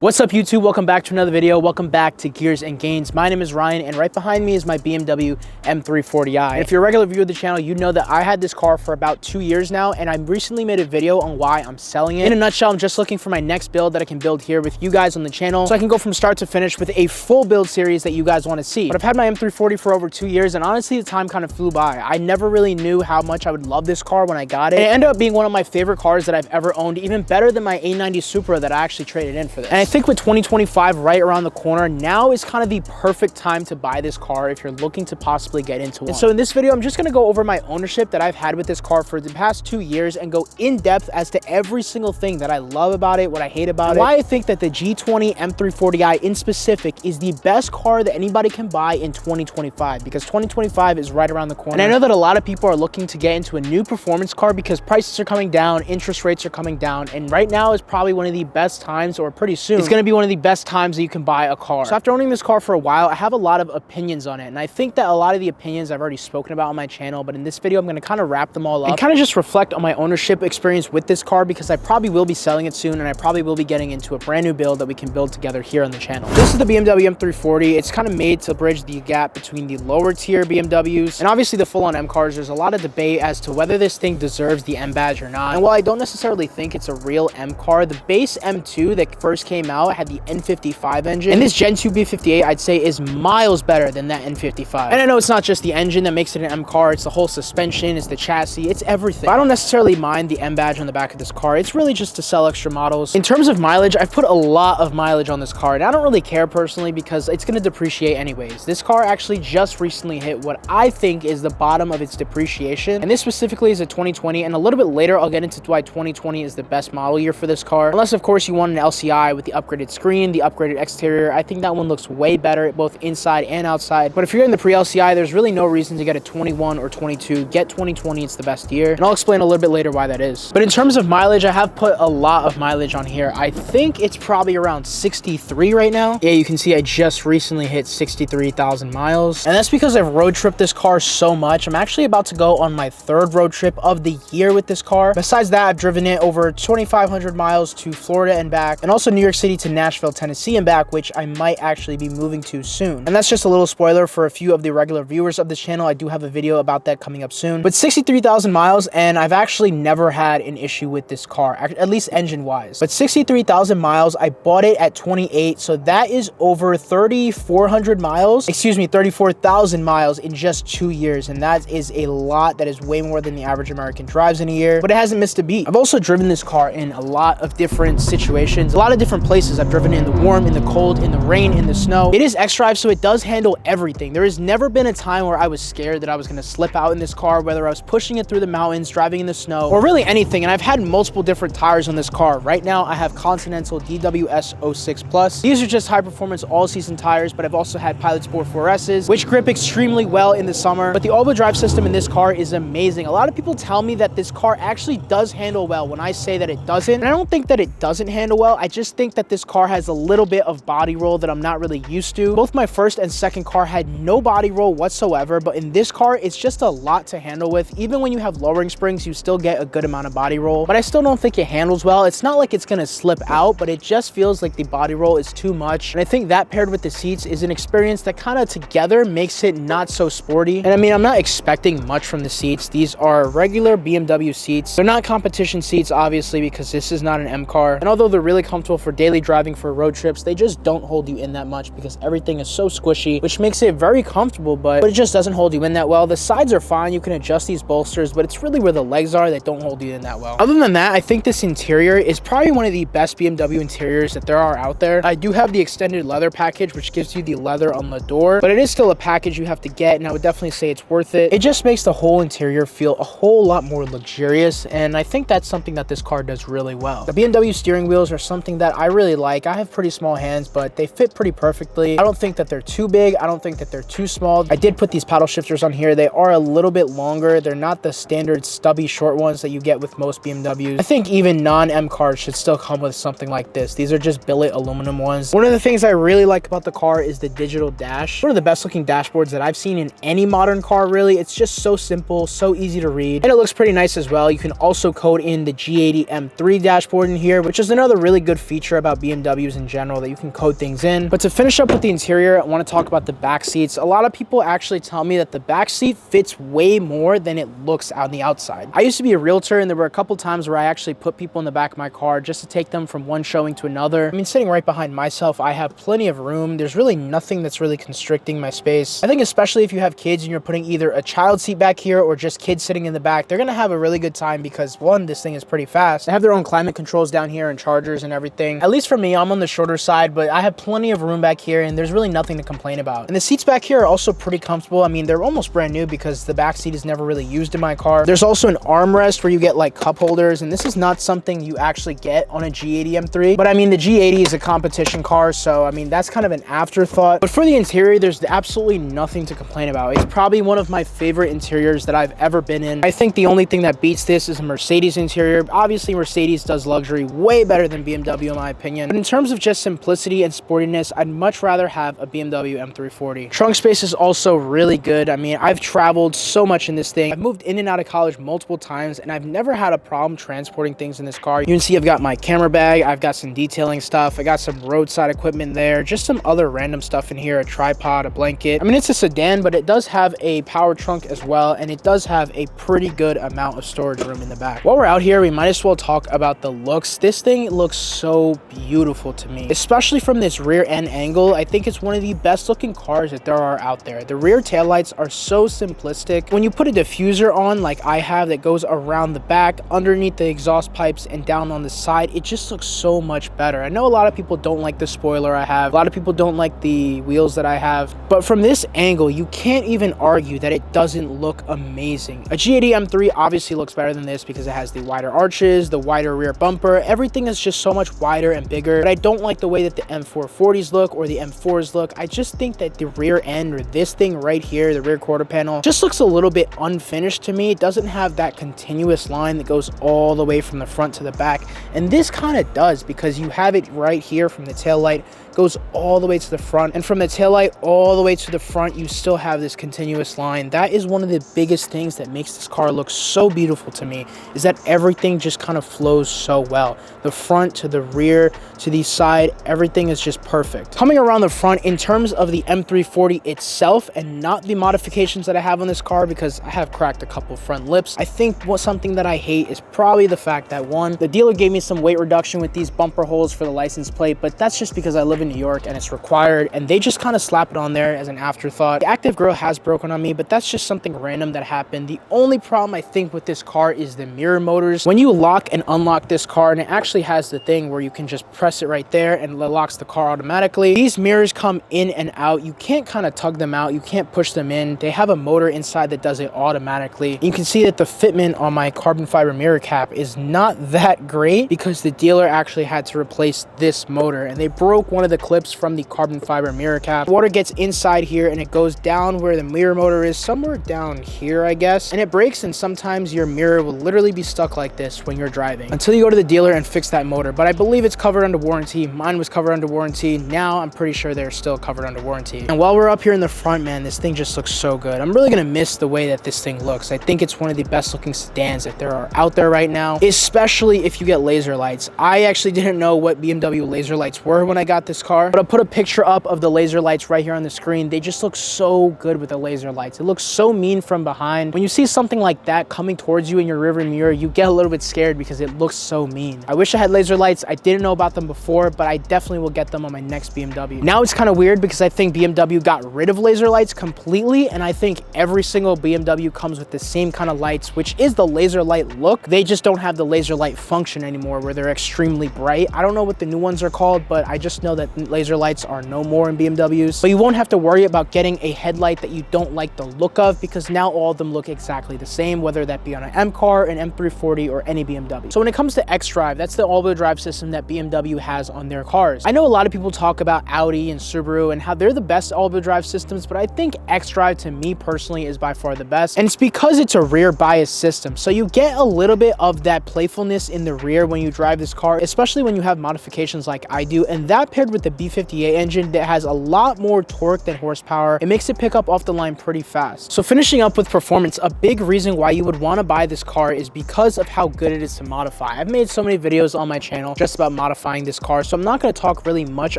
What's up YouTube? Welcome back to another video. Welcome back to Gears and Gains. My name is Ryan and right behind me is my BMW M340i. And if you're a regular viewer of the channel, you know that I had this car for about 2 years now and I recently made a video on why I'm selling it. In a nutshell, I'm just looking for my next build that I can build here with you guys on the channel so I can go from start to finish with a full build series that you guys want to see. But I've had my M340 for over 2 years and honestly the time kind of flew by. I never really knew how much I would love this car when I got it. And it ended up being one of my favorite cars that I've ever owned, even better than my A90 Supra that I actually traded in for this. And I think with 2025 right around the corner, now is kind of the perfect time to buy this car if you're looking to possibly get into one. And so in this video, I'm just gonna go over my ownership that I've had with this car for the past 2 years and go in depth as to every single thing that I love about it, what I hate about it, why I think that the G80 M340i in specific is the best car that anybody can buy in 2025, because 2025 is right around the corner. And I know that a lot of people are looking to get into a new performance car because prices are coming down, interest rates are coming down, and right now is probably one of the best times, or pretty soon, it's gonna be one of the best times that you can buy a car. So after owning this car for a while, I have a lot of opinions on it. And I think that a lot of the opinions I've already spoken about on my channel, but in this video, I'm gonna kind of wrap them all up and kind of just reflect on my ownership experience with this car because I probably will be selling it soon and I probably will be getting into a brand new build that we can build together here on the channel. This is the BMW M340. It's kind of made to bridge the gap between the lower tier BMWs and obviously the full-on M cars. There's a lot of debate as to whether this thing deserves the M badge or not. And while I don't necessarily think it's a real M car, the base M2 that first came out had the N55 engine, and this Gen 2 B58 I'd say is miles better than that N55. And I know it's not just the engine that makes it an M car, it's the whole suspension, it's the chassis, it's everything. But I don't necessarily mind the M badge on the back of this car. It's really just to sell extra models. In terms of mileage, I've put a lot of mileage on this car and I don't really care personally because it's going to depreciate anyways. This car actually just recently hit what I think is the bottom of its depreciation, and this specifically is a 2020, and a little bit later I'll get into why 2020 is the best model year for this car, unless of course you want an LCI with the upgraded screen, the upgraded exterior. I think that one looks way better both inside and outside, but if you're in the pre-LCI, there's really no reason to get a 21 or 22. Get 2020, it's the best year, and I'll explain a little bit later why that is. But in terms of mileage, I have put a lot of mileage on here. I think it's probably around 63 right now. Yeah, you can see I just recently hit 63,000 miles, and that's because I've road tripped this car so much. I'm actually about to go on my 3rd road trip of the year with this car. Besides that, I've driven it over 2,500 miles to Florida and back, and also New York City to Nashville, Tennessee and back, which I might actually be moving to soon. And that's just a little spoiler for a few of the regular viewers of this channel. I do have a video about that coming up soon. But 63,000 miles, and I've actually never had an issue with this car, at least engine wise. But 63,000 miles, I bought it at 28, so that is over 3,400 miles, excuse me, 34,000 miles in just 2 years. And that is a lot. That is way more than the average American drives in a year, but it hasn't missed a beat. I've also driven this car in a lot of different situations, a lot of different places. I've driven it in the warm, in the cold, in the rain, in the snow. It is X-Drive, so it does handle everything. There has never been a time where I was scared that I was going to slip out in this car, whether I was pushing it through the mountains, driving in the snow, or really anything. And I've had multiple different tires on this car. Right now, I have Continental DWS 06 Plus. These are just high-performance all-season tires, but I've also had Pilot Sport 4Ss, which grip extremely well in the summer. But the all-wheel drive system in this car is amazing. A lot of people tell me that this car actually does handle well when I say that it doesn't. And I don't think that it doesn't handle well. I just think that this car has a little bit of body roll that I'm not really used to. Both my first and second car had no body roll whatsoever, but in this car, it's just a lot to handle with. Even when you have lowering springs, you still get a good amount of body roll, but I still don't think it handles well. It's not like it's gonna slip out, but it just feels like the body roll is too much. And I think that paired with the seats is an experience that kind of together makes it not so sporty. And I mean, I'm not expecting much from the seats. These are regular BMW seats. They're not competition seats, obviously, because this is not an M car. And although they're really comfortable for daily driving, for road trips, they just don't hold you in that much because everything is so squishy, which makes it very comfortable, but it just doesn't hold you in that well. The sides are fine. You can adjust these bolsters, but it's really where the legs are that don't hold you in that well. Other than that, I think this interior is probably one of the best BMW interiors that there are out there. I do have the extended leather package, which gives you the leather on the door, but it is still a package you have to get, and I would definitely say it's worth it. It just makes the whole interior feel a whole lot more luxurious, and I think that's something that this car does really well. The BMW steering wheels are something that I really like. I have pretty small hands, but they fit pretty perfectly. I don't think that they're too big. I don't think that they're too small. I did put these paddle shifters on here. They are a little bit longer. They're not the standard stubby short ones that you get with most BMWs. I think even non-M cars should still come with something like this. These are just billet aluminum ones. One of the things I really like about the car is the digital dash. One of the best looking dashboards that I've seen in any modern car, really. It's just so simple, so easy to read, and it looks pretty nice as well. You can also code in the G80 M3 dashboard in here, which is another really good feature about about BMWs in general, that you can code things in. But to finish up with the interior, I want to talk about the back seats. A lot of people actually tell me that the back seat fits way more than it looks on the outside. I used to be a realtor, and there were a couple times where I actually put people in the back of my car just to take them from one showing to another. I mean, sitting right behind myself, I have plenty of room. There's really nothing that's really constricting my space. I think especially if you have kids and you're putting either a child seat back here or just kids sitting in the back, they're gonna have a really good time because one, this thing is pretty fast. They have their own climate controls down here and chargers and everything. At least for me, I'm on the shorter side, but I have plenty of room back here and there's really nothing to complain about. And the seats back here are also pretty comfortable. I mean, they're almost brand new because the back seat is never really used in my car. There's also an armrest where you get like cup holders, and this is not something you actually get on a G80 M3, but I mean, the G80 is a competition car, so I mean, that's kind of an afterthought. But for the interior, there's absolutely nothing to complain about. It's probably one of my favorite interiors that I've ever been in. I think the only thing that beats this is a Mercedes interior. Obviously, Mercedes does luxury way better than BMW in my opinion. But in terms of just simplicity and sportiness, I'd much rather have a BMW M340. Trunk space is also really good. I mean, I've traveled so much in this thing. I've moved in and out of college multiple times, and I've never had a problem transporting things in this car. You can see I've got my camera bag, I've got some detailing stuff, I got some roadside equipment there, just some other random stuff in here, a tripod, a blanket. I mean, it's a sedan, but it does have a power trunk as well, and it does have a pretty good amount of storage room in the back. While we're out here, we might as well talk about the looks. This thing looks so beautiful to me, especially from this rear end angle. I think it's one of the best looking cars that there are out there. The rear taillights are so simplistic. When you put a diffuser on like I have that goes around the back, underneath the exhaust pipes and down on the side, it just looks so much better. I know a lot of people don't like the spoiler I have. A lot of people don't like the wheels that I have. But from this angle, you can't even argue that it doesn't look amazing. A G80 M3 obviously looks better than this because it has the wider arches, the wider rear bumper. Everything is just so much wider and bigger. But I don't like the way that the M440s look or the M4s look. I just think that the rear end, or this thing right here, the rear quarter panel, just looks a little bit unfinished to me. It doesn't have that continuous line that goes all the way from the front to the back. And this kind of does, because you have it right here from the tail light, goes all the way to the front, and from the taillight all the way to the front, you still have this continuous line. That is one of the biggest things that makes this car look so beautiful to me, is that everything just kind of flows so well. The front to the rear to the side, everything is just perfect. Coming around the front, in terms of the M340 itself and not the modifications that I have on this car, because I have cracked a couple front lips, I think something that I hate is probably the fact that one, the dealer gave me some weight reduction with these bumper holes for the license plate, but that's just because I live in New York and it's required, and they just kind of slap it on there as an afterthought. The active grill has broken on me, but that's just something random that happened. The only problem I think with this car is the mirror motors. When you lock and unlock this car, and it actually has the thing where you can just press it right there and it locks the car automatically. These mirrors come in and out. You can't kind of tug them out. You can't push them in. They have a motor inside that does it automatically. You can see that the fitment on my carbon fiber mirror cap is not that great because the dealer actually had to replace this motor, and they broke one of the clips from the carbon fiber mirror cap. Water gets inside here and it goes down where the mirror motor is, somewhere down here I guess, and it breaks, and sometimes your mirror will literally be stuck like this when you're driving until you go to the dealer and fix that motor. But I believe it's covered under warranty. Mine was covered under warranty. Now I'm pretty sure they're still covered under warranty. And while we're up here in the front, man, this thing just looks so good. I'm really gonna miss the way that this thing looks. I think it's one of the best looking sedans that there are out there right now, especially if you get laser lights. I actually didn't know what BMW laser lights were when I got this car, but I'll put a picture up of the laser lights right here on the screen. They just look so good with the laser lights. It looks so mean from behind. When you see something like that coming towards you in your rearview mirror, you get a little bit scared because it looks so mean. I wish I had laser lights. I didn't know about them before, but I definitely will get them on my next BMW. Now it's kind of weird because I think BMW got rid of laser lights completely, and I think every single BMW comes with the same kind of lights, which is the laser light look. They just don't have the laser light function anymore where they're extremely bright. I don't know what the new ones are called, but I just know that laser lights are no more in BMWs. But you won't have to worry about getting a headlight that you don't like the look of, because now all of them look exactly the same, whether that be on an M car, an M340, or any BMW. So when it comes to xDrive, that's the all-wheel drive system that BMW has on their cars. I know a lot of people talk about Audi and Subaru and how they're the best all-wheel drive systems, but I think xDrive, to me personally, is by far the best. And it's because it's a rear bias system. So you get a little bit of that playfulness in the rear when you drive this car, especially when you have modifications like I do. And that paired with the B58 engine that has a lot more torque than horsepower, it makes it pick up off the line pretty fast. So finishing up with performance, a big reason why you would want to buy this car is because of how good it is to modify. I've made so many videos on my channel just about modifying modifying this car, so I'm not going to talk really much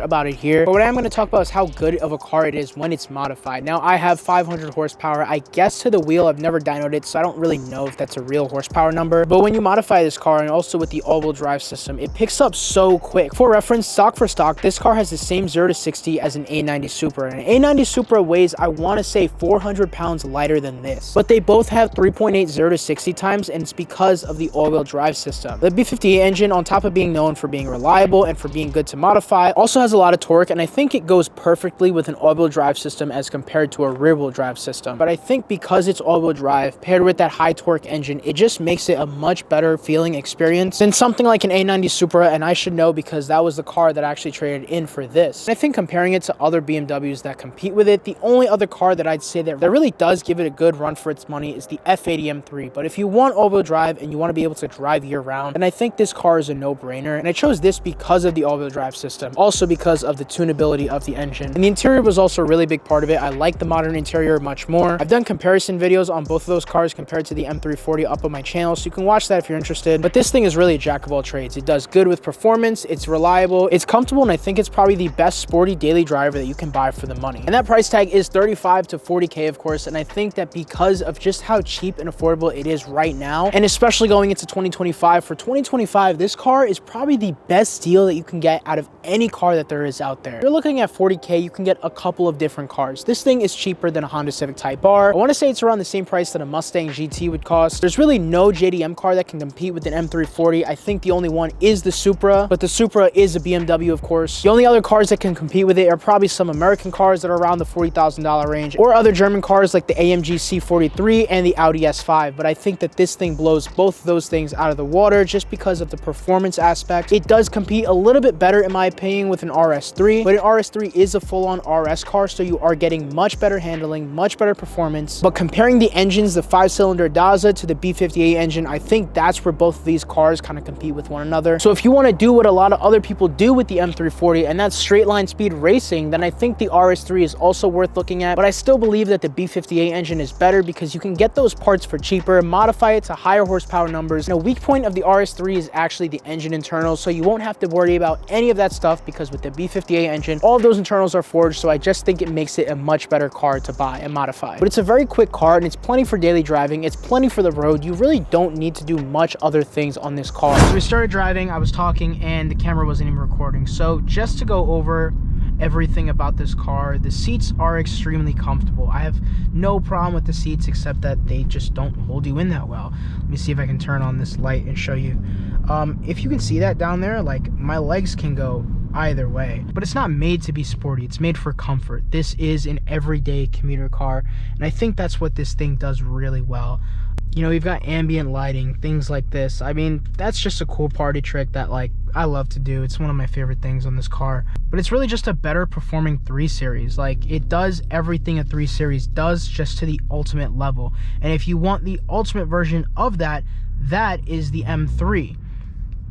about it here. But what I am going to talk about is how good of a car it is when it's modified. Now, I have 500 horsepower, I guess, to the wheel. I've never dynoed it, so I don't really know if that's a real horsepower number. But when you modify this car, and also with the all-wheel drive system, it picks up so quick. For reference, stock for stock, this car has the same 0 to 60 as an A90 Supra. And an A90 Supra weighs, I want to say, 400 pounds lighter than this. But they both have 3.8 0 to 60 times, and it's because of the all-wheel drive system. The B58 engine, on top of being known for being reliable and for being good to modify, also has a lot of torque, and I think it goes perfectly with an all-wheel drive system as compared to a rear-wheel drive system. But I think because it's all-wheel drive paired with that high torque engine, it just makes it a much better feeling experience than something like an A90 Supra, and I should know because that was the car that I actually traded in for this. And I think comparing it to other BMWs that compete with it, the only other car that I'd say that really does give it a good run for its money is the F80 M3. But if you want all-wheel drive and you want to be able to drive year-round, then I think this car is a no-brainer. And I chose this because of the all-wheel drive system, also because of the tunability of the engine. And the interior was also a really big part of it. I like the modern interior much more. I've done comparison videos on both of those cars compared to the M340 up on my channel, so you can watch that if you're interested. But this thing is really a jack of all trades. It does good with performance, it's reliable, it's comfortable, and I think it's probably the best sporty daily driver that you can buy for the money. And that price tag is 35 to 40K, of course, and I think that because of just how cheap and affordable it is right now, and especially going into 2025, for 2025, this car is probably the best deal that you can get out of any car that there is out there. If you're looking at 40K, you can get a couple of different cars. This thing is cheaper than a Honda Civic Type R. I want to say it's around the same price that a Mustang GT would cost. There's really no JDM car that can compete with an M340. I think the only one is the Supra, but the Supra is a BMW, of course. The only other cars that can compete with it are probably some American cars that are around the $40,000 range, or other German cars like the AMG C43 and the Audi S5. But I think that this thing blows both of those things out of the water just because of the performance aspect. It does compete a little bit better, in my opinion, with an RS3, but an RS3 is a full-on RS car, so you are getting much better handling, much better performance. But comparing the engines, the 5-cylinder Daza to the B58 engine, I think that's where both of these cars kind of compete with one another. So if you want to do what a lot of other people do with the M340, and that's straight line speed racing, then I think the RS3 is also worth looking at. But I still believe that the B58 engine is better because you can get those parts for cheaper, modify it to higher horsepower numbers. And a weak point of the RS3 is actually the engine internals, so you won't have to worry about any of that stuff because with the B58 engine, all of those internals are forged, so I just think it makes it a much better car to buy and modify. But it's a very quick car, and it's plenty for daily driving, it's plenty for the road. You really don't need to do much other things on this car. So we started driving, I was talking, and the camera wasn't even recording. So just to go over everything about this car, the seats are extremely comfortable. I have no problem with the seats except that they just don't hold you in that well. Let me see if I can turn on this light and show you. If you can see that down there, like, my legs can go either way, but it's not made to be sporty, it's made for comfort. This is an everyday commuter car, and I think that's what this thing does really well. You know, you've got ambient lighting, things like this. I mean, that's just a cool party trick that, like, I love to do. It's one of my favorite things on this car. But it's really just a better performing 3 Series. Like, it does everything a 3 Series does, just to the ultimate level. And if you want the ultimate version of that, that is the M3.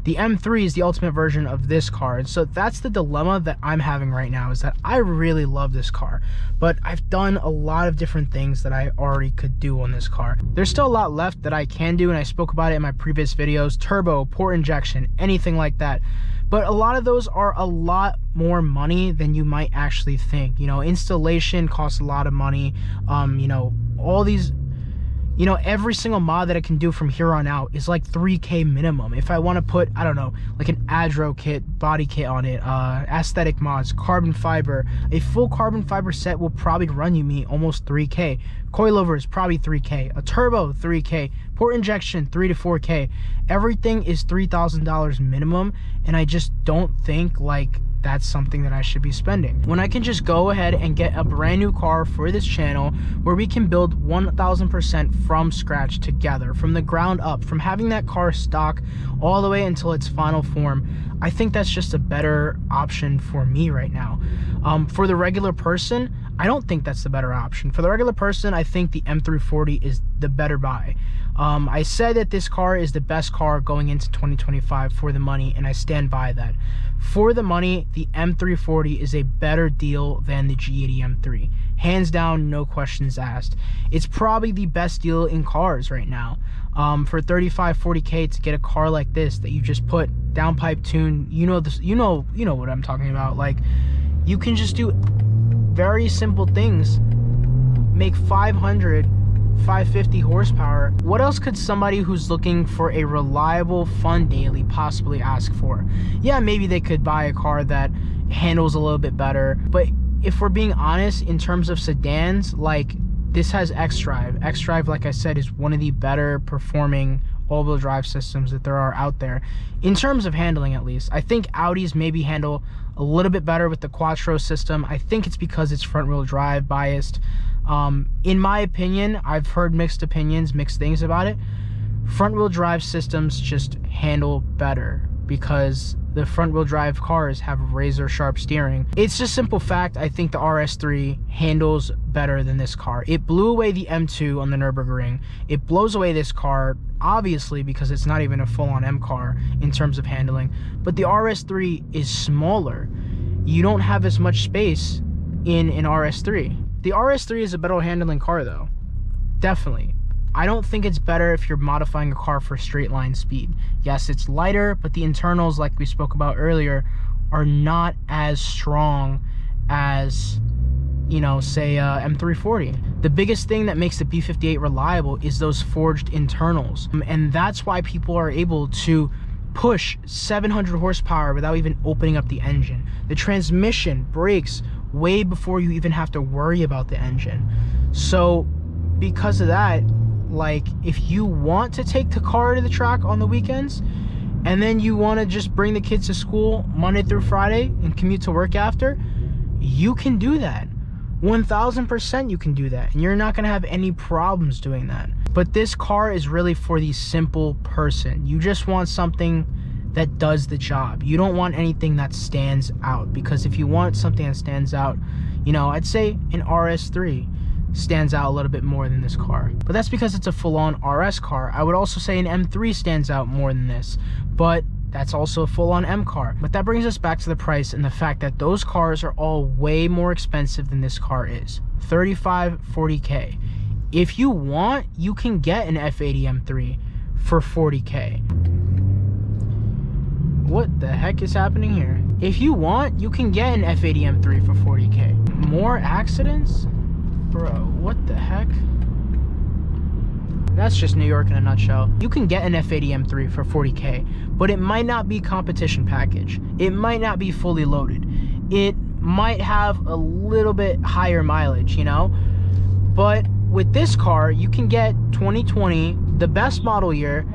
The M3 is the ultimate version of this car, and so that's the dilemma that I'm having right now, is that I really love this car, but I've done a lot of different things that I already could do on this car. There's still a lot left that I can do, and I spoke about it in my previous videos: turbo, port injection, anything like that. But a lot of those are a lot more money than you might actually think. You know, installation costs a lot of money. You know, all these, you know, every single mod that I can do from here on out is like 3K minimum. If I want to put, I don't know, like an Adro kit, body kit on it, aesthetic mods, carbon fiber, a full carbon fiber set will probably run me almost 3K. Coilovers, probably 3K. A turbo, 3K. Port injection, 3 to 4K. Everything is $3,000 minimum, and I just don't think, like, that's something that I should be spending, when I can just go ahead and get a brand new car for this channel where we can build 1000% from scratch together, from the ground up, from having that car stock all the way until its final form. I think that's just a better option for me right now. For the regular person, I don't think that's the better option. For the regular person, I think the M340 is the better buy. I said that this car is the best car going into 2025 for the money, and I stand by that. For the money, the M340 is a better deal than the G80 M3. Hands down, no questions asked. It's probably the best deal in cars right now. For 35, 40K to get a car like this that you just put downpipe tune, you know this, you know what I'm talking about. Like, you can just do very simple things, make 550 horsepower. What else could somebody who's looking for a reliable, fun daily possibly ask for? Yeah, maybe they could buy a car that handles a little bit better, but if we're being honest, in terms of sedans, like, this has xDrive. xDrive, like I said, is one of the better performing all-wheel drive systems that there are out there, in terms of handling at least. I think Audis maybe handle a little bit better with the Quattro system. I think it's because it's front-wheel drive biased. In my opinion, I've heard mixed opinions, mixed things about it. Front-wheel drive systems just handle better because the front-wheel drive cars have razor sharp steering. It's just simple fact. I think the RS3 handles better than this car. It blew away the M2 on the Nürburgring. It blows away this car, obviously, because it's not even a full-on M car in terms of handling. But the RS3 is smaller. You don't have as much space in an RS3. The RS3 is a better handling car, though. Definitely. I don't think it's better if you're modifying a car for straight line speed. Yes, it's lighter, but the internals, like we spoke about earlier, are not as strong as, you know, say M340. The biggest thing that makes the B58 reliable is those forged internals. And that's why people are able to push 700 horsepower without even opening up the engine. The transmission brakes way before you even have to worry about the engine. So because of that, like, if you want to take the car to the track on the weekends and then you want to just bring the kids to school Monday through Friday and commute to work after, you can do that. 1000% you can do that, and you're not going to have any problems doing that. But this car is really for the simple person. You just want something that does the job. You don't want anything that stands out, because if you want something that stands out, you know, I'd say an RS3 stands out a little bit more than this car, but that's because it's a full-on RS car. I would also say an M3 stands out more than this, but that's also a full-on M car. But that brings us back to the price and the fact that those cars are all way more expensive than this car is. 35, 40K. If you want, you can get an F80 M3 for 40K. What the heck is happening here? If you want, you can get an F80 M3 for 40K. More accidents? Bro, what the heck? That's just New York in a nutshell. You can get an F80 M3 for 40K, but it might not be competition package. It might not be fully loaded. It might have a little bit higher mileage, you know? But with this car, you can get 2020, the best model year,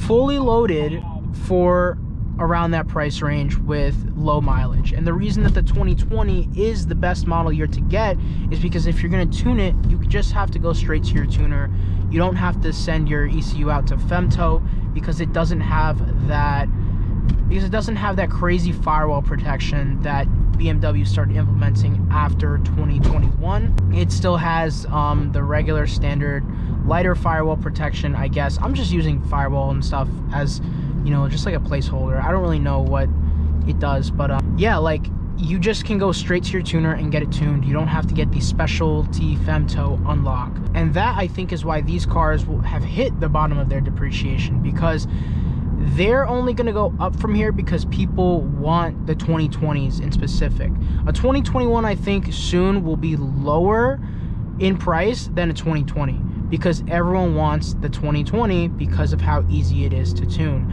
fully loaded for around that price range with low mileage. And the reason that the 2020 is the best model year to get is because if you're going to tune it, you just have to go straight to your tuner. You don't have to send your ECU out to Femto, because it doesn't have that crazy firewall protection that BMW started implementing after 2021. It still has the regular standard lighter firewall protection, I guess. I'm just using firewall and stuff as, you know, just like a placeholder. I don't really know what it does, but yeah, like, you just can go straight to your tuner and get it tuned. You don't have to get the specialty Femto unlock. And that, I think, is why these cars will have hit the bottom of their depreciation, because they're only going to go up from here because people want the 2020s in specific. A 2021, I think, soon will be lower in price than a 2020, because everyone wants the 2020 because of how easy it is to tune.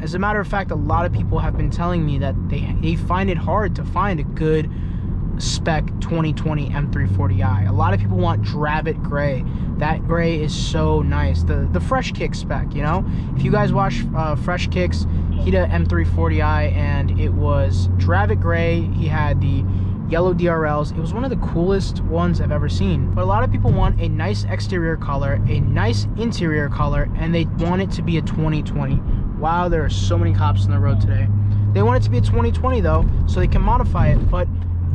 As a matter of fact, a lot of people have been telling me that they find it hard to find a good spec 2020 M340i. A lot of people want Drabbit Gray. That gray is so nice. The Fresh Kick spec, you know? If you guys watch Fresh Kicks, he did M340i, and it was Drabbit Gray. He had the yellow DRLs. It was one of the coolest ones I've ever seen. But a lot of people want a nice exterior color, a nice interior color, and they want it to be a 2020. Wow, there are so many cops on the road today. They want it to be a 2020 though, so they can modify it, but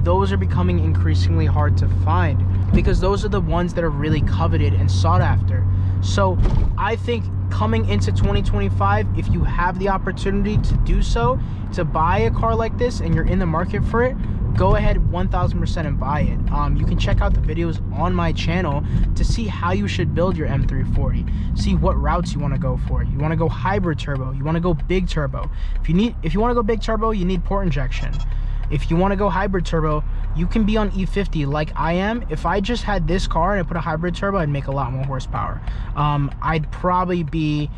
those are becoming increasingly hard to find, because those are the ones that are really coveted and sought after. So I think coming into 2025, if you have the opportunity to do so, to buy a car like this and you're in the market for it, go ahead 1000% and buy it. You can check out the videos on my channel to see how you should build your M340, see what routes you want to go for. You want to go hybrid turbo, you want to go big turbo. If you want to go big turbo, you need port injection. If you want to go hybrid turbo, you can be on E50 like I am. If I just had this car and I put a hybrid turbo, I'd make a lot more horsepower. I'd probably be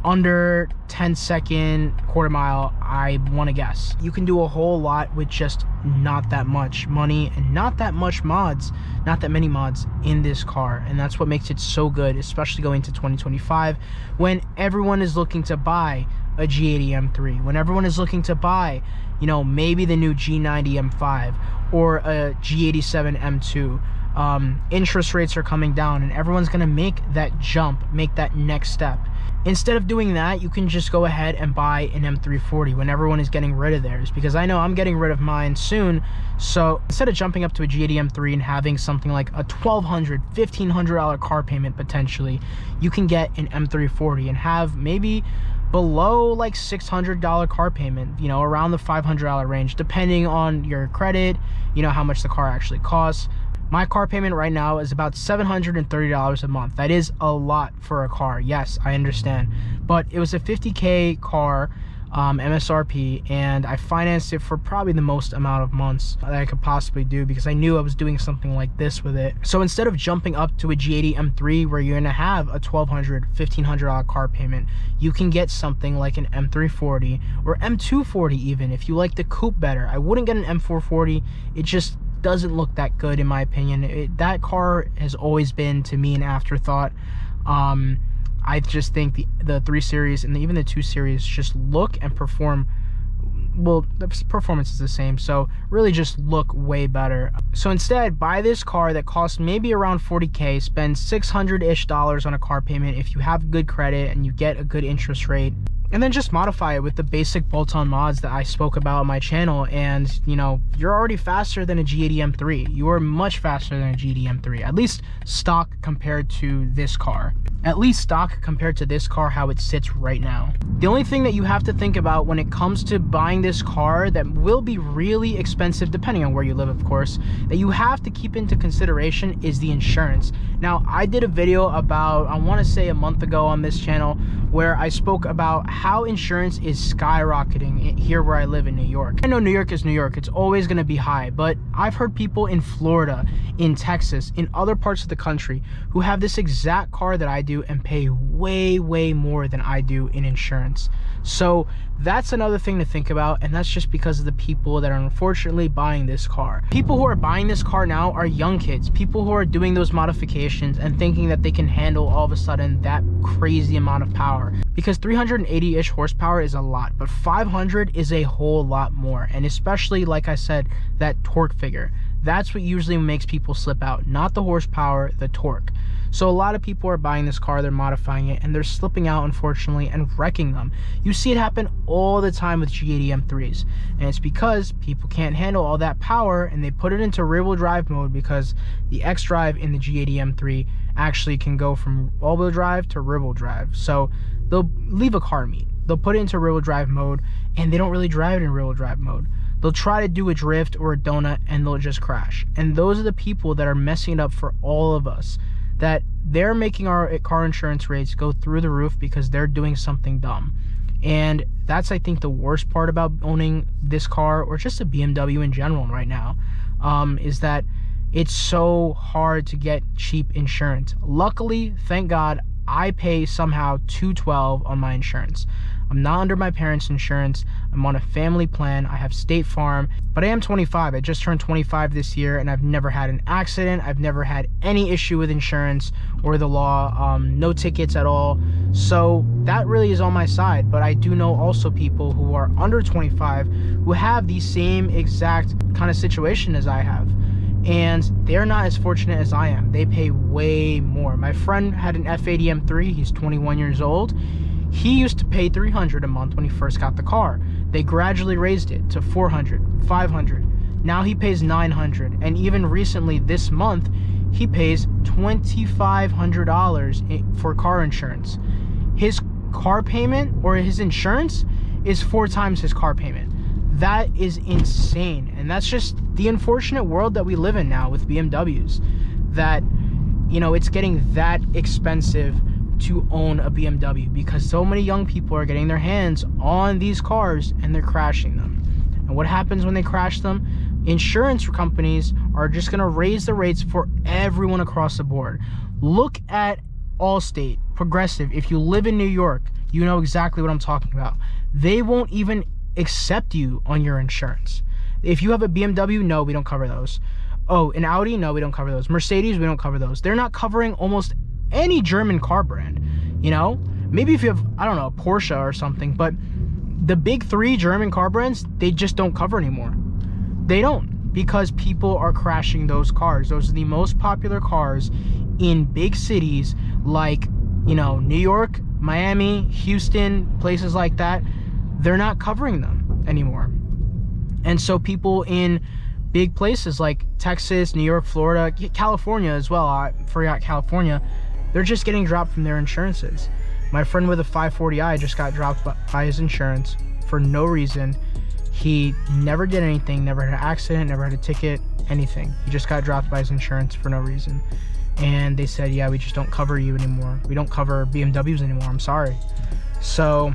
under 10-second quarter mile, I want to guess. You can do a whole lot with just not that much money and not that much mods, not that many mods in this car. And that's what makes it so good, especially going to 2025 when everyone is looking to buy a G80 M3, when everyone is looking to buy, you know, maybe the new G90 M5 or a G87 M2. Interest rates are coming down and everyone's gonna make that jump, make that next step. Instead of doing that, you can just go ahead and buy an M340 when everyone is getting rid of theirs, because I know I'm getting rid of mine soon. So instead of jumping up to a G80 M3 and having something like a $1,200, $1,500 car payment potentially, you can get an M340 and have maybe below like $600 car payment, you know, around the $500 range, depending on your credit, you know, how much the car actually costs. My car payment right now is about $730 a month. That is a lot for a car. Yes, I understand. But it was a 50K car, MSRP, and I financed it for probably the most amount of months that I could possibly do because I knew I was doing something like this with it. So instead of jumping up to a G80 M3 where you're gonna have a $1,200, $1,500 car payment, you can get something like an M340 or M240 even, if you like the coupe better. I wouldn't get an M440. It just doesn't look that good in my opinion. That car has always been to me an afterthought. I just think the 3 Series and even the 2 Series just look and perform, well, the performance is the same, so really just look way better. So instead, buy this car that costs maybe around 40K, spend $600-ish on a car payment if you have good credit and you get a good interest rate, and then just modify it with the basic bolt-on mods that I spoke about on my channel. And you know, you're already faster than a G80 M3. You are much faster than a G80 M3, at least stock compared to this car. At least stock compared to this car, how it sits right now. The only thing that you have to think about when it comes to buying this car that will be really expensive, depending on where you live, of course, that you have to keep into consideration is the insurance. Now, I did a video about, I want to say a month ago on this channel, where I spoke about how insurance is skyrocketing here where I live in New York. I know New York is New York, it's always gonna be high, but I've heard people in Florida, in Texas, in other parts of the country who have this exact car that I do and pay way, way more than I do in insurance. So that's another thing to think about, and that's just because of the people that are unfortunately buying this car. People who are buying this car now are young kids, people who are doing those modifications and thinking that they can handle all of a sudden that crazy amount of power. Because 380-ish horsepower is a lot, but 500 is a whole lot more. And especially, like I said, that torque figure. That's what usually makes people slip out, not the horsepower, the torque. So a lot of people are buying this car, they're modifying it, and they're slipping out, unfortunately, and wrecking them. You see it happen all the time with G80 M3s, and it's because people can't handle all that power, and they put it into rear-wheel drive mode, because the X-Drive in the G80 M3 actually can go from all-wheel drive to rear-wheel drive. So they'll leave a car meet. They'll put it into rear-wheel drive mode, and they don't really drive it in rear-wheel drive mode. They'll try to do a drift or a donut, and they'll just crash. And those are the people that are messing it up for all of us, that they're making our car insurance rates go through the roof because they're doing something dumb. And that's, I think, the worst part about owning this car, or just a BMW in general right now, is that it's so hard to get cheap insurance. Luckily, thank God, I pay somehow $212 on my insurance. I'm not under my parents' insurance. I'm on a family plan. I have State Farm, but I am 25. I just turned 25 this year, and I've never had an accident. I've never had any issue with insurance or the law, no tickets at all. So that really is on my side. But I do know also people who are under 25 who have the same exact kind of situation as I have. And they're not as fortunate as I am. They pay way more. My friend had an F80 M3. He's 21 years old. He used to pay $300 a month when he first got the car. They gradually raised it to $400, $500. Now he pays $900. And even recently this month, he pays $2,500 for car insurance. His car payment or his insurance is 4 times his car payment. That is insane. And that's just the unfortunate world that we live in now with BMWs, that, you know, it's getting that expensive to own a BMW because so many young people are getting their hands on these cars and they're crashing them. And what happens when they crash them? Insurance companies are just going to raise the rates for everyone across the board. Look at Allstate, Progressive. If you live in New York, you know exactly what I'm talking about. They won't even accept you on your insurance. If you have a BMW, no, we don't cover those. Oh, an Audi, no, we don't cover those. Mercedes, we don't cover those. They're not covering almost any German car brand, you know? Maybe if you have, I don't know, a Porsche or something, but the big 3 German car brands, they just don't cover anymore. They don't, because people are crashing those cars. Those are the most popular cars in big cities like, you know, New York, Miami, Houston, places like that. They're not covering them anymore. And so people in big places like Texas, New York, Florida, California as well, I forgot California, they're just getting dropped from their insurances. My friend with a 540i just got dropped by his insurance for no reason. He never did anything, never had an accident, never had a ticket, anything. He just got dropped by his insurance for no reason. And they said, yeah, we just don't cover you anymore. We don't cover BMWs anymore, I'm sorry. So,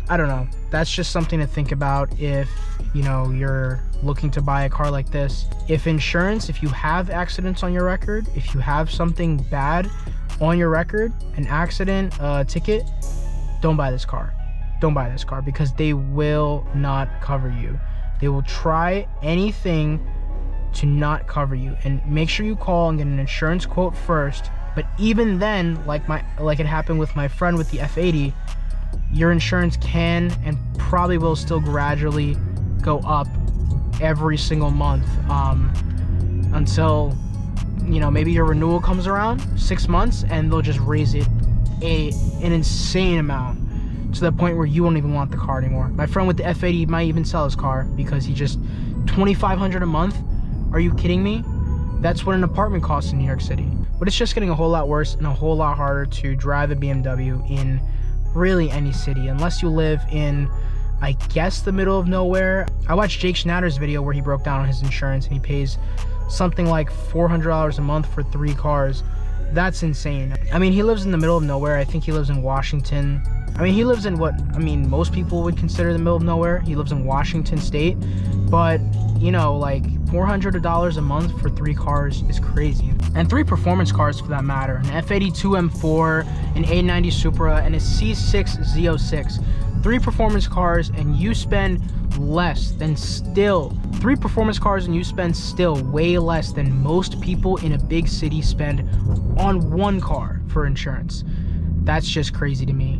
I don't know. That's just something to think about if, you know, you're looking to buy a car like this. If you have accidents on your record, if you have something bad on your record, an accident, a ticket, don't buy this car. Don't buy this car because they will not cover you. They will try anything to not cover you. And make sure you call and get an insurance quote first. But even then, like it happened with my friend with the F80, your insurance can and probably will still gradually go up every single month until, you know, maybe your renewal comes around 6 months and they'll just raise it an insane amount to the point where you won't even want the car anymore. My friend with the F80 might even sell his car because he just $2,500 a month. Are you kidding me? That's what an apartment costs in New York City. But it's just getting a whole lot worse and a whole lot harder to drive a BMW in really any city, unless you live in, I guess, the middle of nowhere. I watched Jake Schnatter's video where he broke down on his insurance and he pays something like $400 a month for 3 cars. That's insane. I mean, he lives in the middle of nowhere. I think he lives in Washington. I mean, he lives in what, I mean, most people would consider the middle of nowhere. He lives in Washington State. But, you know, like $400 a month for 3 cars is crazy. And 3 performance cars for that matter. An F82 M4, an A90 Supra, and a C6 Z06. 3 performance cars and you spend less than still 3 performance cars and you spend still way less than most people in a big city spend on 1 car for insurance. That's just crazy to me.